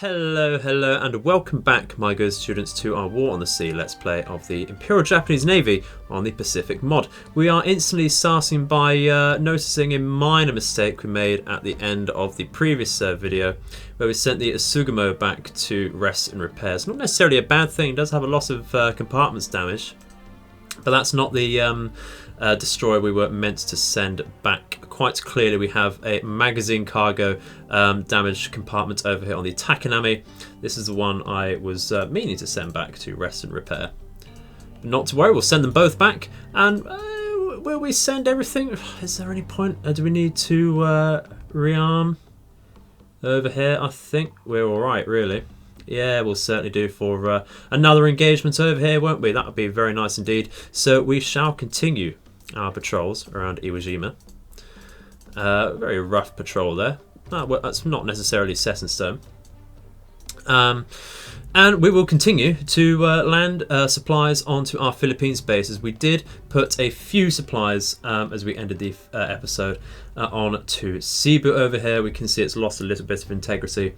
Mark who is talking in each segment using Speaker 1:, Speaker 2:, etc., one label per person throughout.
Speaker 1: Hello, and welcome back, my good students, to our War on the Sea Let's Play of the Imperial Japanese Navy on the Pacific mod. We are instantly starting by noticing a minor mistake we made at the end of the previous video, where we sent the Asugamo back to rest and repair. It's not necessarily a bad thing, it does have a lot of compartments damaged, but that's not the destroyer we were meant to send back. Quite clearly we have a magazine cargo damaged compartment over here on the Takanami. This is the one I was meaning to send back to rest and repair. But not to worry, we'll send them both back. And will we send everything? Is there any point? Do we need to rearm over here? I think we're alright, really. Yeah, we'll certainly do for another engagement over here, won't we? That would be very nice indeed. So we shall continue our patrols around Iwo Jima. Very rough patrol there. Well, that's not necessarily set in stone. And we will continue to land supplies onto our Philippines base, as we did put a few supplies as we ended the episode on to Cebu over here. We can see it's lost a little bit of integrity.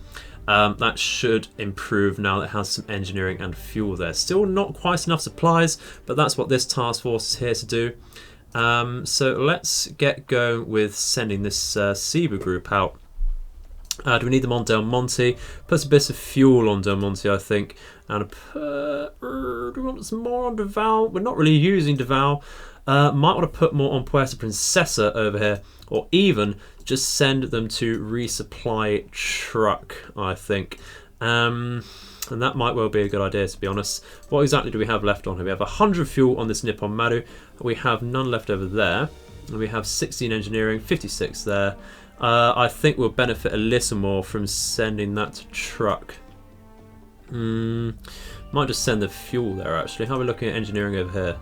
Speaker 1: That should improve now that it has some engineering and fuel there. Still not quite enough supplies, but that's what this task force is here to do. So let's get going with sending this Cebu group out. Do we need them on Del Monte? Put a bit of fuel on Del Monte, I think. And do we want some more on Davao? We're not really using Davao. Might want to put more on Puerto Princesa over here. Or even just send them to resupply truck, I think. And that might well be a good idea, to be honest. What exactly do we have left on here? We have 100 fuel on this Nippon Maru. We have none left over there. And we have 16 engineering, 56 there. I think we'll benefit a little more from sending that to truck. Might just send the fuel there, actually. How are we looking at engineering over here?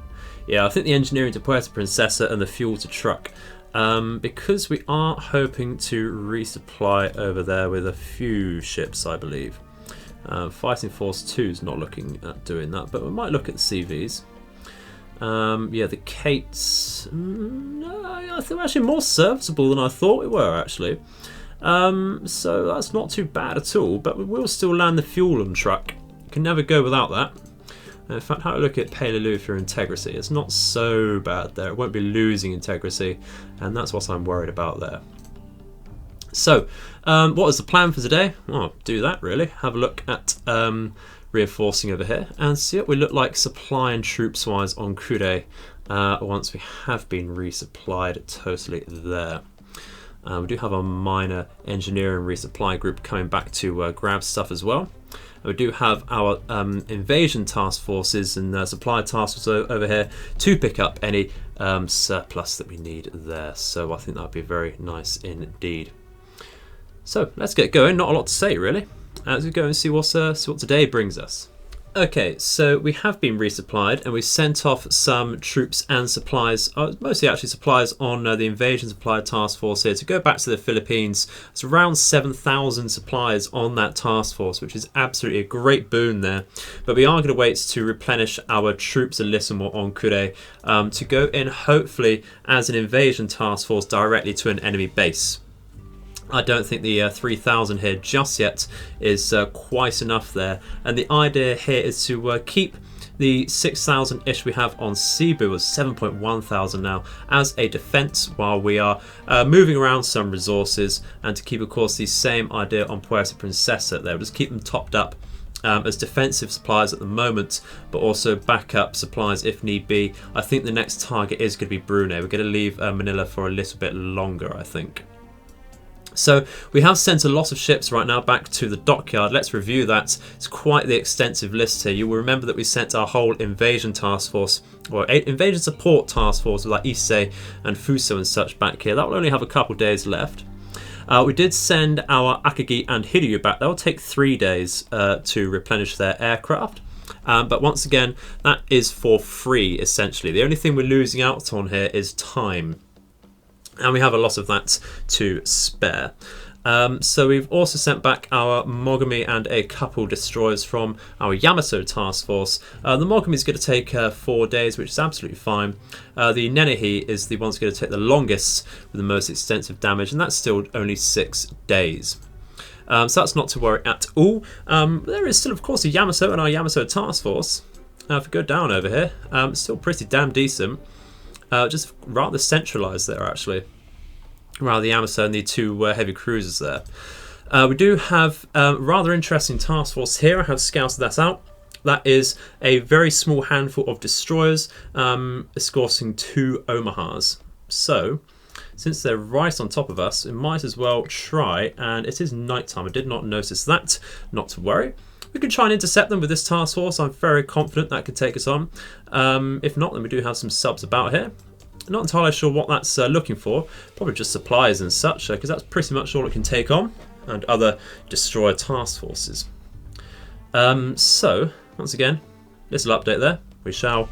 Speaker 1: Yeah, I think the engineering to Puerto Princesa and the fuel to truck. Because we are hoping to resupply over there with a few ships, I believe. Fighting Force 2 is not looking at doing that, but we might look at the CVs. Yeah, the Kates, I think we're actually more serviceable than I thought we were, actually. So that's not too bad at all, but we will still land the fuel on truck. Can never go without that. In fact, how do we look at Peleliu for integrity? It's not so bad there. It won't be losing integrity, and that's what I'm worried about there. So, what is the plan for today? Well, do that really. Have a look at reinforcing over here and see what we look like supply and troops wise on Kure once we have been resupplied totally there. We do have a minor engineering resupply group coming back to grab stuff as well. We do have our invasion task forces and supply task forces over here to pick up any surplus that we need there. So I think that would be very nice indeed. So let's get going. Not a lot to say really. Let's go and see what today brings us. Okay, so we have been resupplied and we sent off some troops and supplies, mostly actually supplies on the invasion supply task force here to go back to the Philippines. It's around 7,000 supplies on that task force, which is absolutely a great boon there. But we are going to wait to replenish our troops a little more on Kure to go in hopefully as an invasion task force directly to an enemy base. I don't think the 3,000 here just yet is quite enough there, and the idea here is to keep the 6,000-ish we have on Cebu, as 7.1 thousand now, as a defence while we are moving around some resources, and to keep, of course, the same idea on Puerto Princesa there. We'll just keep them topped up as defensive supplies at the moment, but also backup supplies if need be. I think the next target is going to be Brunei. We're going to leave Manila for a little bit longer, I think. So we have sent a lot of ships right now back to the dockyard. Let's review that. It's quite the extensive list here. You will remember that we sent our whole invasion task force, or invasion support task force, like Issei and Fuso and such back here. That will only have a couple days left. We did send our Akagi and Hiryu back. That will take 3 days to replenish their aircraft. But once again, that is for free, essentially. The only thing we're losing out on here is time. And we have a lot of that to spare. So we've also sent back our Mogami and a couple destroyers from our Yamato task force. The Mogami is going to take 4 days, which is absolutely fine. The Nenehi is the one that's going to take the longest with the most extensive damage, and that's still only 6 days. So that's not to worry at all. There is still, of course, a Yamato and our Yamato task force. If we go down over here, still pretty damn decent. Just rather centralised there, actually. Rather the Yamato and the two heavy cruisers there. We do have a rather interesting task force here. I have scouted that out. That is a very small handful of destroyers escorting 2 Omahas. So, since they're right on top of us, we might as well try, and it is nighttime. I did not notice that. Not to worry. We can try and intercept them with this task force. I'm very confident that could take us on. If not, then we do have some subs about here. Not entirely sure what that's looking for. Probably just supplies and such, because that's pretty much all it can take on, and other destroyer task forces. So, once again, little update there. We shall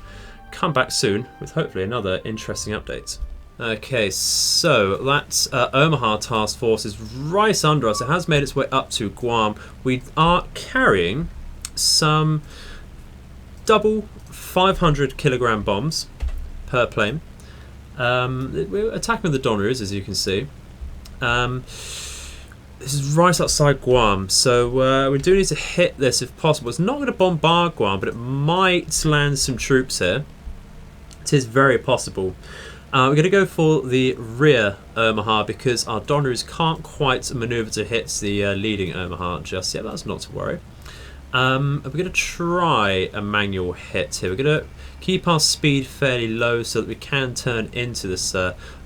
Speaker 1: come back soon with hopefully another interesting update. Okay, so that Omaha task force is right under us. It has made its way up to Guam. We are carrying some double 500 kilogram bombs per plane. We're attacking with the Donneroos, as you can see. This is right outside Guam, so we do need to hit this if possible. It's not going to bombard Guam, but it might land some troops here. It is very possible. We're going to go for the rear Omaha because our Donneroos can't quite manoeuvre to hit the leading Omaha just yet. That's not to worry. We're going to try a manual hit here. We're going to keep our speed fairly low so that we can turn into this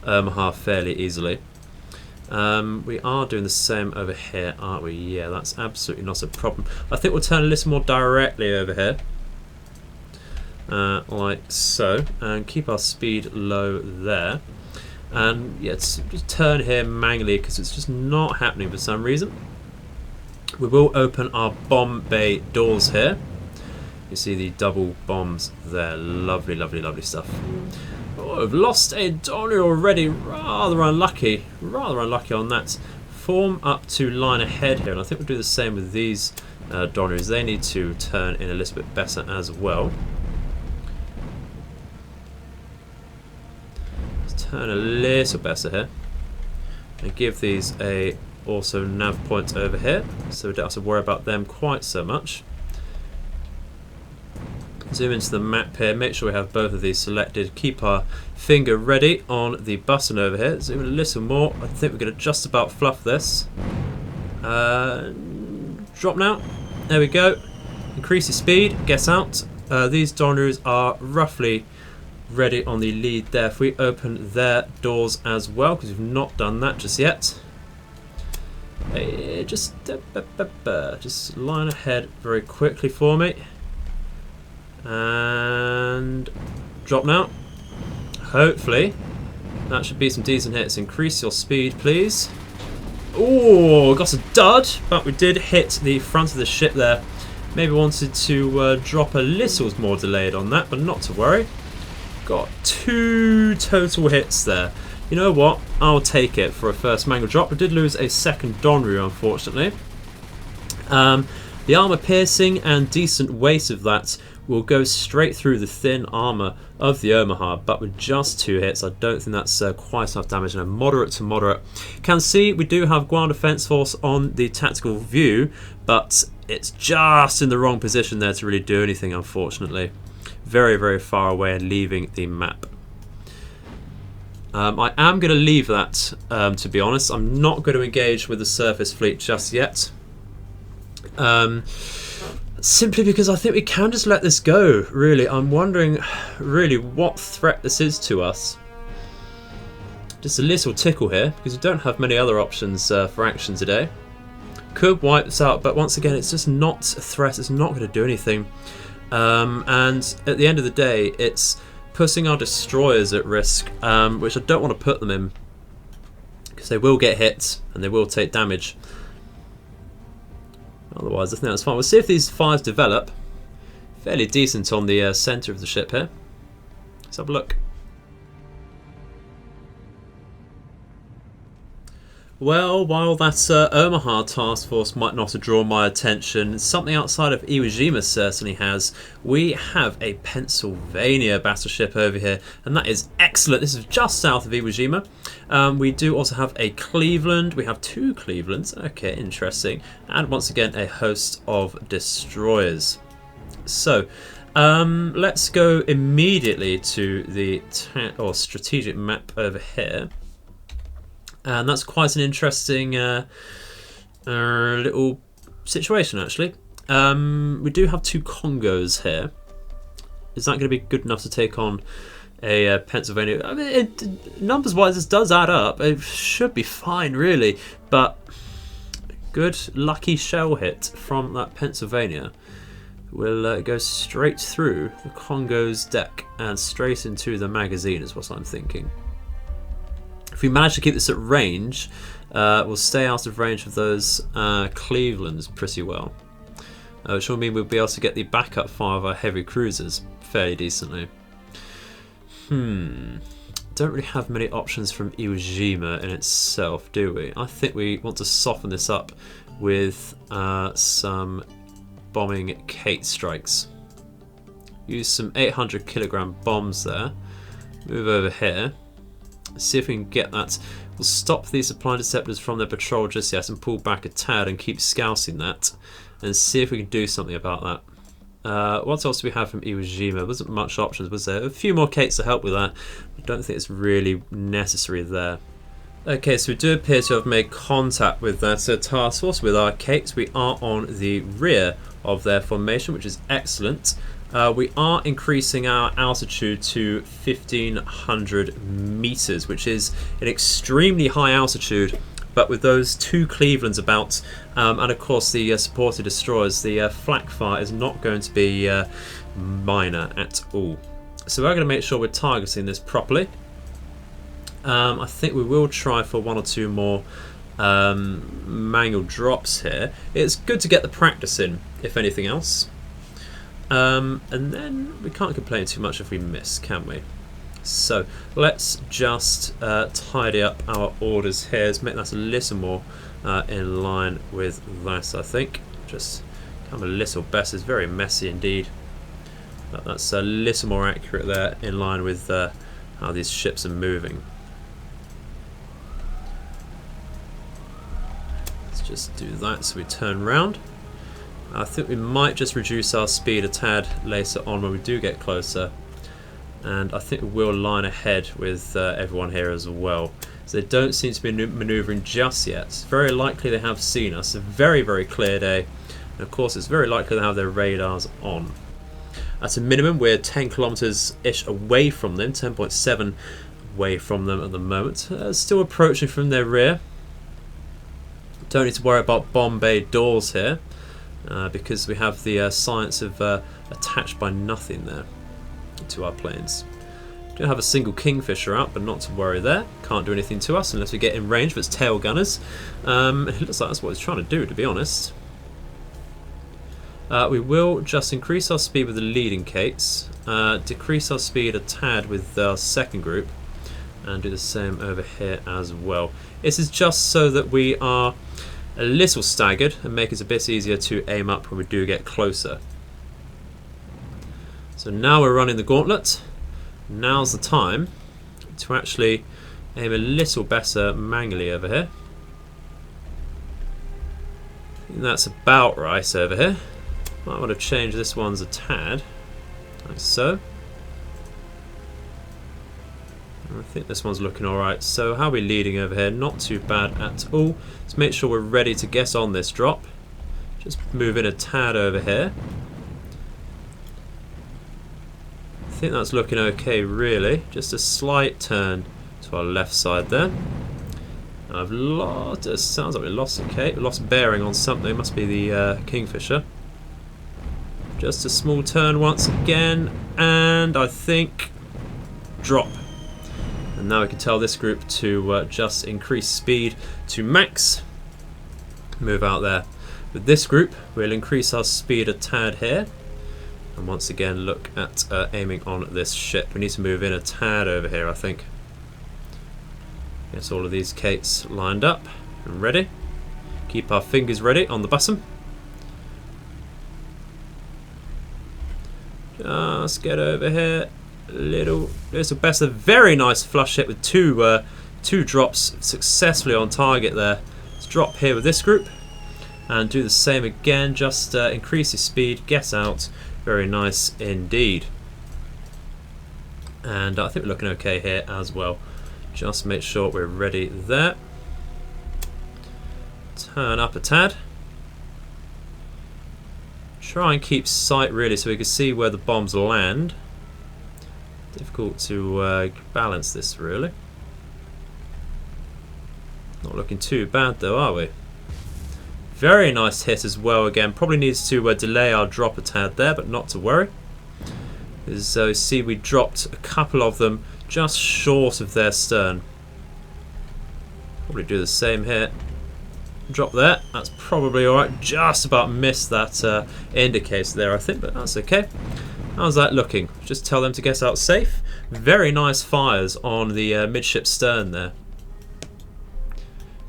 Speaker 1: Omaha fairly easily. We are doing the same over here, aren't we? Yeah, that's absolutely not a problem. I think we'll turn a little more directly over here. Like so, and keep our speed low there. And yeah, just turn here manually because it's just not happening for some reason. We will open our bomb bay doors here. You see the double bombs there. Lovely, lovely, lovely stuff. Oh, I've lost a Donneroo already. Rather unlucky. Rather unlucky on that. Form up to line ahead here, and I think we'll do the same with these Donneroos. They need to turn in a little bit better as well. Let's turn a little better here. And give these a also nav point over here, so we don't have to worry about them quite so much. Zoom into the map here, make sure we have both of these selected, keep our finger ready on the button over here, zoom in a little more. I think we're going to just about fluff this. Drop now, there we go, increase your speed, get out. These Donneroos are roughly ready on the lead there. If we open their doors as well, because we've not done that just yet. Just line ahead very quickly for me. And drop now. Hopefully that should be some decent hits. Increase your speed, please. Oh, got a dud, but we did hit the front of the ship there. Maybe wanted to drop a little more delayed on that, but not to worry. Got 2 total hits there. You know what? I'll take it for a first manual drop. We did lose a second Donneroo, unfortunately. The armor piercing and decent weight of that will go straight through the thin armor of the Omaha, but with just 2 hits, I don't think that's quite enough damage. And a moderate to moderate. Can see we do have Guam Defense Force on the tactical view, but it's just in the wrong position there to really do anything, unfortunately. Very, very far away and leaving the map. I am going to leave that, to be honest. I'm not going to engage with the surface fleet just yet. Simply because I think we can just let this go, really. I'm wondering, really, what threat this is to us. Just a little tickle here, because we don't have many other options for action today. Could wipe this out, but once again, it's just not a threat. It's not going to do anything. And at the end of the day, it's putting our destroyers at risk, which I don't want to put them in, because they will get hit and they will take damage. Otherwise, I think that's fine. We'll see if these fires develop. Fairly decent on the centre of the ship here. Let's have a look. Well, while that Omaha task force might not have drawn my attention, something outside of Iwo Jima certainly has. We have a Pennsylvania battleship over here, and that is excellent. This is just south of Iwo Jima. We do also have a Cleveland. We have two Clevelands. Okay, interesting. And once again, a host of destroyers. So, let's go immediately to the strategic map over here. And that's quite an interesting little situation, actually. We do have two Congos here. Is that going to be good enough to take on a Pennsylvania? I mean, numbers-wise, this does add up. It should be fine, really. But good, lucky shell hit from that Pennsylvania will go straight through the Congo's deck and straight into the magazine, is what I'm thinking. If we manage to keep this at range, we'll stay out of range of those Clevelands pretty well. Which will mean we'll be able to get the backup fire of our heavy cruisers fairly decently. Don't really have many options from Iwo Jima in itself, do we? I think we want to soften this up with some bombing Kate strikes. Use some 800 kilogram bombs there. Move over here. See if we can get that. We'll stop these supply interceptors from their patrol just yet and pull back a tad and keep scouting that and see if we can do something about that. What else do we have from Iwo Jima? There wasn't much options, was there? A few more Kates to help with that. I don't think it's really necessary there. Okay, so we do appear to have made contact with that task force with our Kates. We are on the rear of their formation, which is excellent. We are increasing our altitude to 1,500 meters, which is an extremely high altitude. But with those two Clevelands about, and of course the supported destroyers, the flak fire is not going to be minor at all. So we're going to make sure we're targeting this properly. I think we will try for one or two more manual drops here. It's good to get the practice in, if anything else. And then we can't complain too much if we miss, can we? So let's just tidy up our orders here. Let's make that a little more in line with that, I think. Just come a little better. It's very messy indeed. But that's a little more accurate there, in line with how these ships are moving. Let's just do that so we turn round. I think we might just reduce our speed a tad later on when we do get closer. And I think we will line ahead with everyone here as well. So they don't seem to be manoeuvring just yet. It's very likely they have seen us. A very, very clear day. And of course, it's very likely they have their radars on. At a minimum, we're 10 kilometers-ish away from them, 10.7 away from them at the moment. Still approaching from their rear. Don't need to worry about bomb bay doors here. Because we have the science of attached by nothing there to our planes. Don't have a single Kingfisher out, but not to worry there. Can't do anything to us unless we get in range of its tail gunners. It looks like that's what it's trying to do, to be honest. We will just increase our speed with the leading Kates, decrease our speed a tad with our second group, and do the same over here as well. This is just so that we are a little staggered and make it a bit easier to aim up when we do get closer. So now we're running the gauntlet. Now's the time to actually aim a little better manually over here. I think that's about right over here. Might want to change this one's a tad, like so. I think this one's looking alright. So how are we leading over here? Not too bad at all. Let's make sure we're ready to get on this drop. Just move in a tad over here. I think that's looking okay, really. Just a slight turn to our left side there. I've lost, it sounds like we lost a Kate. We lost bearing on something. Must be the Kingfisher. Just a small turn once again, and I think drop. And now we can tell this group to just increase speed to max. Move out there. With this group, we'll increase our speed a tad here. And once again, look at aiming on this ship. We need to move in a tad over here, I think. Get all of these Kates lined up. And ready. Keep our fingers ready on the button. Just get over here. Little better. Very nice flush hit with two drops successfully on target there. Let's drop here with this group and do the same again. Just increase your speed, get out. Very nice indeed. And I think we're looking okay here as well. Just make sure we're ready there. Turn up a tad. Try and keep sight really so we can see where the bombs land. Difficult to balance this really. Not looking too bad though, are we? Very nice hit as well again. Probably needs to delay our drop a tad there, but not to worry. As you see, we dropped a couple of them just short of their stern. Probably do the same here. Drop there. That's probably alright. Just about missed that indicator there, I think, but that's okay. How's that looking? Just tell them to get out safe. Very nice fires on the midship stern there.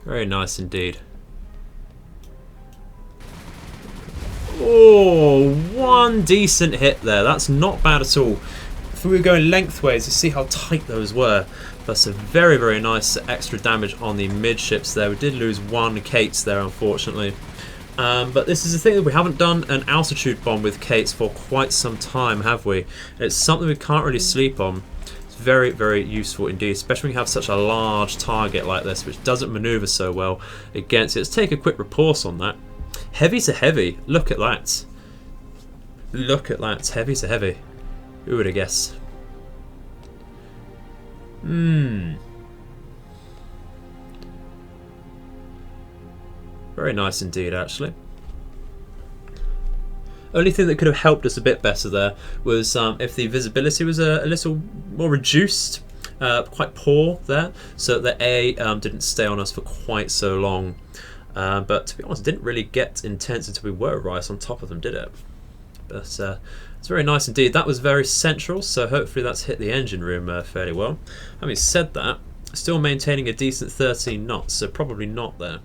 Speaker 1: Very nice indeed. Oh, one decent hit there. That's not bad at all. If we were going lengthways, you see how tight those were. That's a very, very nice extra damage on the midships there. We did lose one Kates there, unfortunately. But this is the thing that we haven't done an altitude bomb with Kates for quite some time, have we? It's something we can't really sleep on. It's very, very useful indeed, especially when you have such a large target like this, which doesn't maneuver so well against it. Let's take a quick report on that. Heavy to heavy. Look at that. Look at that. Heavy to heavy. Who would have guessed? Very nice indeed, actually. Only thing that could have helped us a bit better there was if the visibility was a little more reduced, quite poor there, so that the A didn't stay on us for quite so long. But to be honest, it didn't really get intense until we were right on top of them, did it? But it's very nice indeed. That was very central, so hopefully that's hit the engine room fairly well. Having said that, still maintaining a decent 13 knots, so probably not there.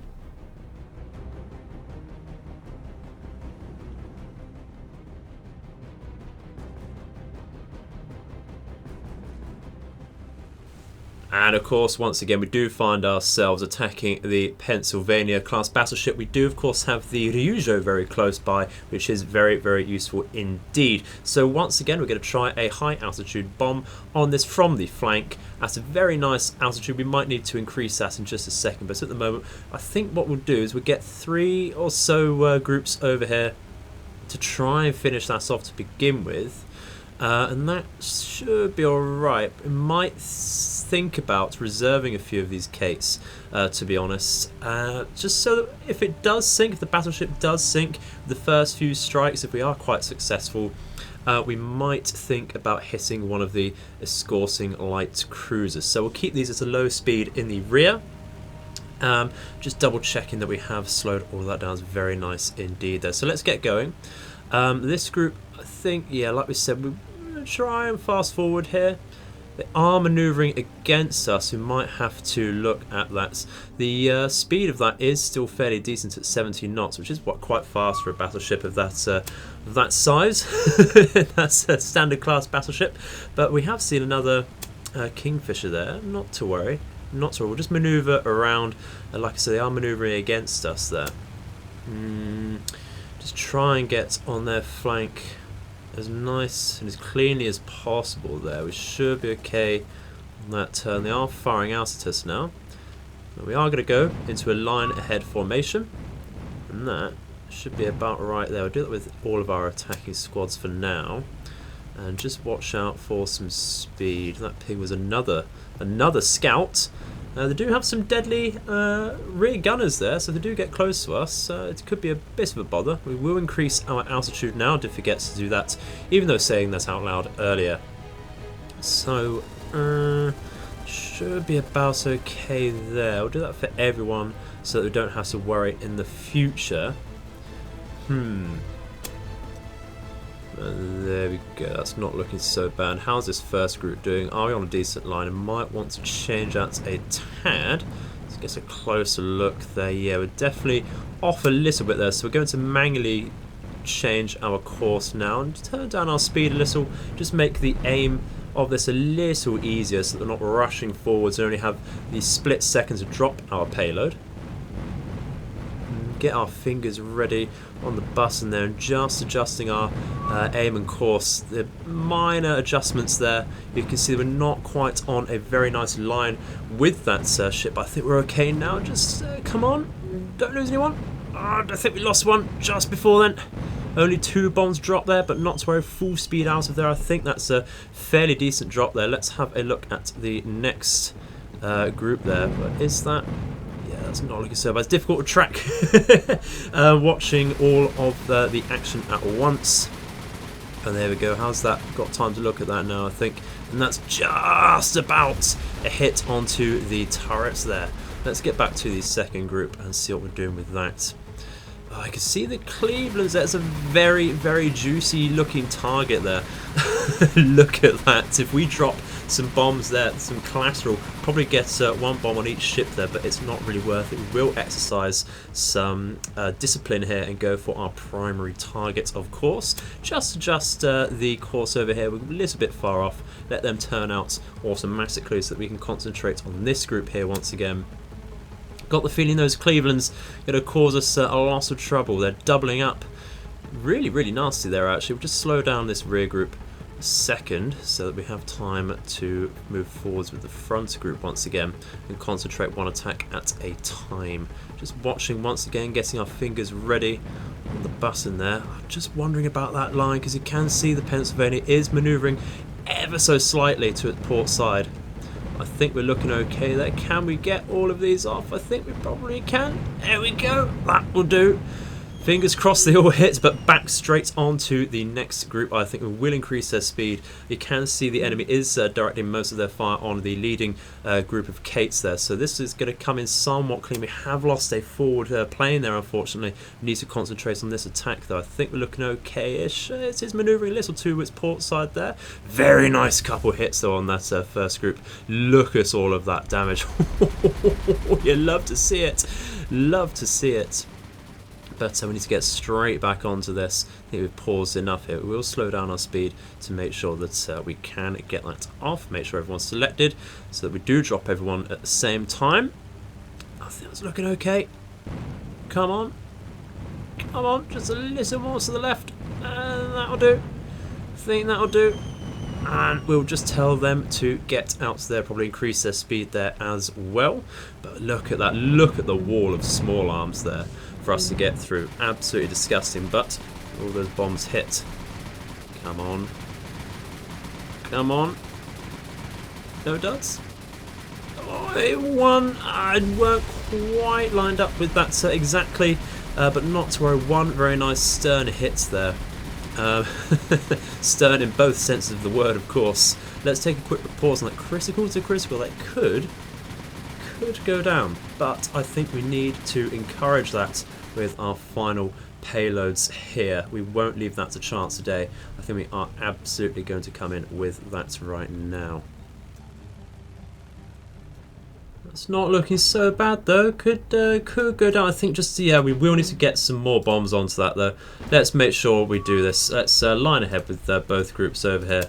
Speaker 1: And of course, once again, we do find ourselves attacking the Pennsylvania class battleship. We do, of course, have the Ryujo very close by, which is very, very useful indeed. So once again, we're going to try a high altitude bomb on this from the flank at a very nice altitude. We might need to increase that in just a second, but at the moment, I think what we'll do is we'll get 3 or so groups over here to try and finish that off to begin with. And that should be alright. We might think about reserving a few of these Kates, to be honest. Just so that if it does sink, if the battleship does sink, the first few strikes, if we are quite successful, we might think about hitting one of the escorting light cruisers. So we'll keep these at a low speed in the rear. Just double checking that we have slowed all of that down. It's very nice indeed there. So let's get going. This group, I think, yeah, like we said, we're going to try and fast forward here. They are manoeuvring against us. We might have to look at that. The speed of that is still fairly decent at 70 knots, which is quite fast for a battleship of that size. That's a standard class battleship. But we have seen another Kingfisher there. Not to worry. Not to worry. We'll just manoeuvre around. Like I said, they are manoeuvring against us there. Just try and get on their flank as nice and as cleanly as possible there. We should be okay on that turn. They are firing out at us now. But we are going to go into a line ahead formation. And that should be about right there. We'll do that with all of our attacking squads for now. And just watch out for some speed. That ping was another scout. They do have some deadly rear gunners there, so they do get close to us. It could be a bit of a bother. We will increase our altitude now. Did forget to do that, even though saying that out loud earlier. So, should be about okay there. We'll do that for everyone so that we don't have to worry in the future. There we go, that's not looking so bad. How's this first group doing? Are we on a decent line? I might want to change that a tad. Let's Let's get a closer look there. Yeah, we're definitely off a little bit there, so we're going to manually change our course now and turn down our speed a little, just make the aim of this a little easier so that we're not rushing forwards and only have the split seconds to drop our payload. Get our fingers ready on the button there and just adjusting our aim and course. The minor adjustments there, you can see we're not quite on a very nice line with that ship. I think we're okay now. Just come on, don't lose anyone. I think we lost one just before then. Only 2 bombs dropped there, but not to worry, full speed out of there. I think that's a fairly decent drop there. Let's have a look at the next group there. But is that... yeah, that's not looking so bad. It's difficult to track watching all of the action at once. And there we go. How's that? Got time to look at that now, I think. And that's just about a hit onto the turrets there. Let's get back to the second group and see what we're doing with that. I can see the Clevelands. That's a very, very juicy looking target there. Look at that. If we drop some bombs there, some collateral, probably get 1 bomb on each ship there, but it's not really worth it. We will exercise some discipline here and go for our primary target, of course. Just adjust the course over here. We're a little bit far off. Let them turn out automatically so that we can concentrate on this group here once again. Got the feeling those Clevelands are going to cause us a lot of trouble. They're doubling up. Really, really nasty there, actually. We'll just slow down this rear group a second so that we have time to move forwards with the front group once again and concentrate one attack at a time. Just watching once again, getting our fingers ready on the button there. I'm just wondering about that line because you can see the Pennsylvania is manoeuvring ever so slightly to its port side. I think we're looking okay there. Can we get all of these off? I think we probably can. There we go. That will do. Fingers crossed they all hit, but back straight onto the next group. I think we will increase their speed. You can see the enemy is directing most of their fire on the leading group of Kates there. So this is going to come in somewhat clean. We have lost a forward plane there, unfortunately. We need to concentrate on this attack, though. I think we're looking okay-ish. It is manoeuvring a little to its port side there. Very nice couple hits, though, on that first group. Look at all of that damage. You love to see it. Love to see it. But we need to get straight back onto this. I think we've paused enough here. We will slow down our speed to make sure that we can get that off. Make sure everyone's selected so that we do drop everyone at the same time. I think it's looking okay. Come on. Come on. Just a little more to the left. And that'll do. I think that'll do. And we'll just tell them to get out there, probably increase their speed there as well. But look at that. Look at the wall of small arms there for us to get through. Absolutely disgusting, but all those bombs hit. Come on. Come on. No duds. Oh, it won. I weren't quite lined up with that exactly, but not to worry. One very nice stern hit there. Stern in both senses of the word, of course. Let's take a quick pause on that. Critical to critical. That could go down, but I think we need to encourage that with our final payloads here. We won't leave that to chance today. I think we are absolutely going to come in with that right now. That's not looking so bad though. Could go down. I think just, yeah, we will need to get some more bombs onto that though. Let's make sure we do this. Let's line ahead with both groups over here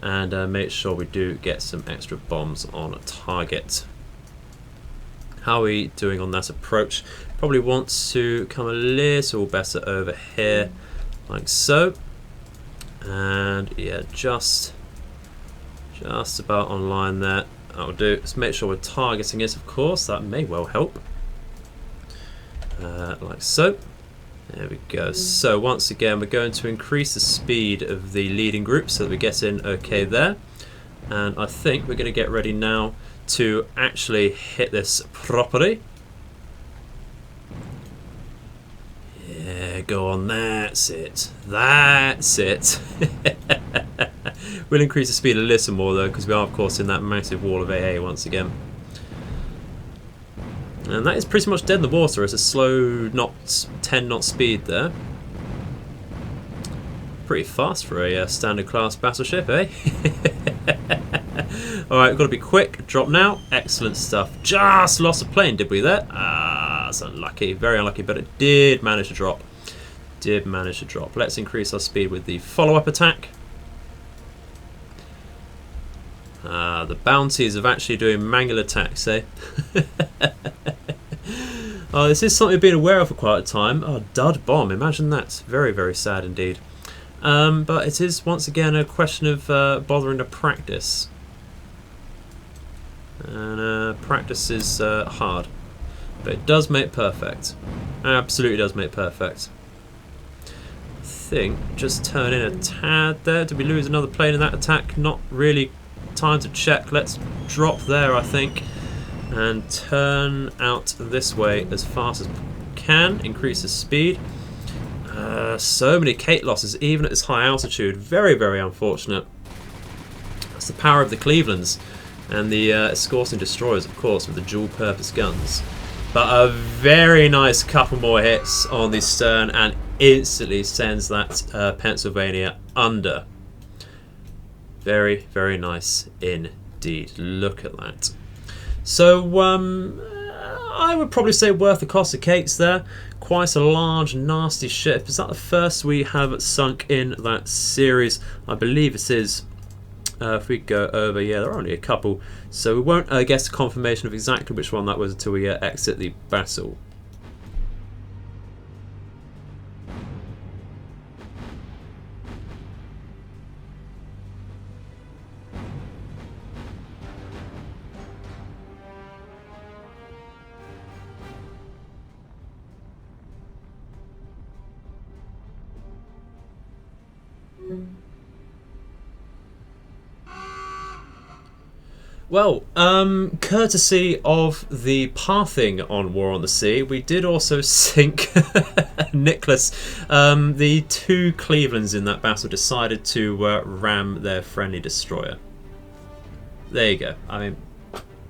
Speaker 1: and make sure we do get some extra bombs on a target. How are we doing on that approach? Probably want to come a little better over here, like so. And yeah, just about on line there. That'll do. Let's make sure we're targeting it, of course. That may well help. Like so. There we go. So once again, we're going to increase the speed of the leading group so that we get in okay there. And I think we're going to get ready now to actually hit this properly. Yeah, go on, that's it. That's it. We'll increase the speed a little more though, because we are of course in that massive wall of AA once again. And that is pretty much dead in the water. It's a slow 10 knot speed there. Pretty fast for a standard class battleship, eh? Alright, we've got to be quick. Drop now. Excellent stuff. Just lost a plane, did we there? Ah, that's unlucky. Very unlucky, but it did manage to drop. Did manage to drop. Let's increase our speed with the follow-up attack. The bounties of actually doing manual attacks, eh? Oh, this is something we've been aware of for quite a time. Oh, dud bomb. Imagine that. Very, very sad indeed. But it is, once again, a question of bothering to practice. And practice is hard. But it does make perfect. Absolutely does make perfect. I think just turn in a tad there. Did we lose another plane in that attack? Not really time to check. Let's drop there, I think. And turn out this way as fast as we can. Increase the speed. So many Kate losses, even at this high altitude. Very, very unfortunate. That's the power of the Clevelands. And the escorting destroyers, of course, with the dual-purpose guns. But a very nice couple more hits on the stern and instantly sends that Pennsylvania under. Very, very nice indeed. Look at that. So, I would probably say worth the cost of Kate's there. Quite a large, nasty ship. Is that the first we have sunk in that series? I believe it is. If we go over, yeah, there are only a couple. So we won't guess the confirmation of exactly which one that was until we exit the battle. Well, courtesy of the pathing on War on the Sea, we did also sink Nicholas. The two Clevelands in that battle decided to ram their friendly destroyer. There you go. I mean,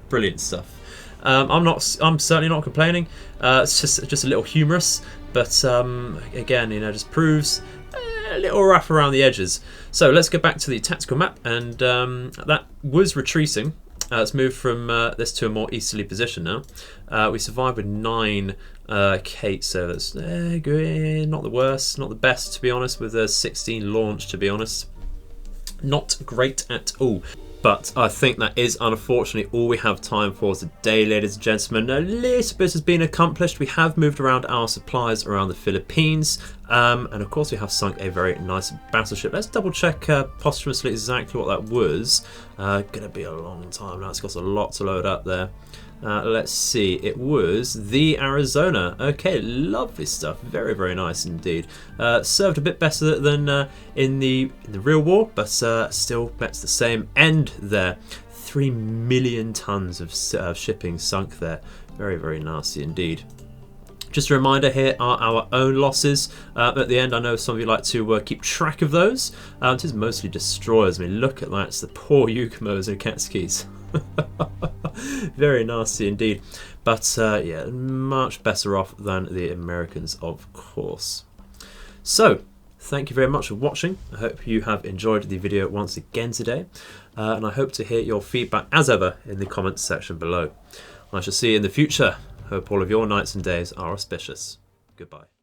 Speaker 1: brilliant stuff. I'm certainly not complaining. It's just a little humorous, but again, you know, just proves a little rough around the edges. So let's go back to the tactical map, and that was retreating. Let's move from this to a more easterly position now. We survived with 9 Kate, so that's good. Not the worst, not the best, to be honest, with a 16 launch, to be honest. Not great at all. But I think that is unfortunately all we have time for today, ladies and gentlemen. A little bit has been accomplished. We have moved around our supplies around the Philippines. And of course we have sunk a very nice battleship. Let's double check posthumously exactly what that was. Gonna be a long time now. It's got a lot to load up there. Let's see, it was the Arizona. Okay, lovely stuff. Very, very nice indeed. Served a bit better than in the real war, but still that's the same end there. 3 million tons of shipping sunk there. Very, very nasty indeed. Just a reminder, here are our own losses at the end. I know some of you like to keep track of those. It is mostly destroyers. I mean, look at that. It's the poor Yukumos and Akatsuki's. Very nasty indeed. But yeah, much better off than the Americans, of course. So, thank you very much for watching. I hope you have enjoyed the video once again today. And I hope to hear your feedback, as ever, in the comments section below. I shall see you in the future. Hope all of your nights and days are auspicious. Goodbye.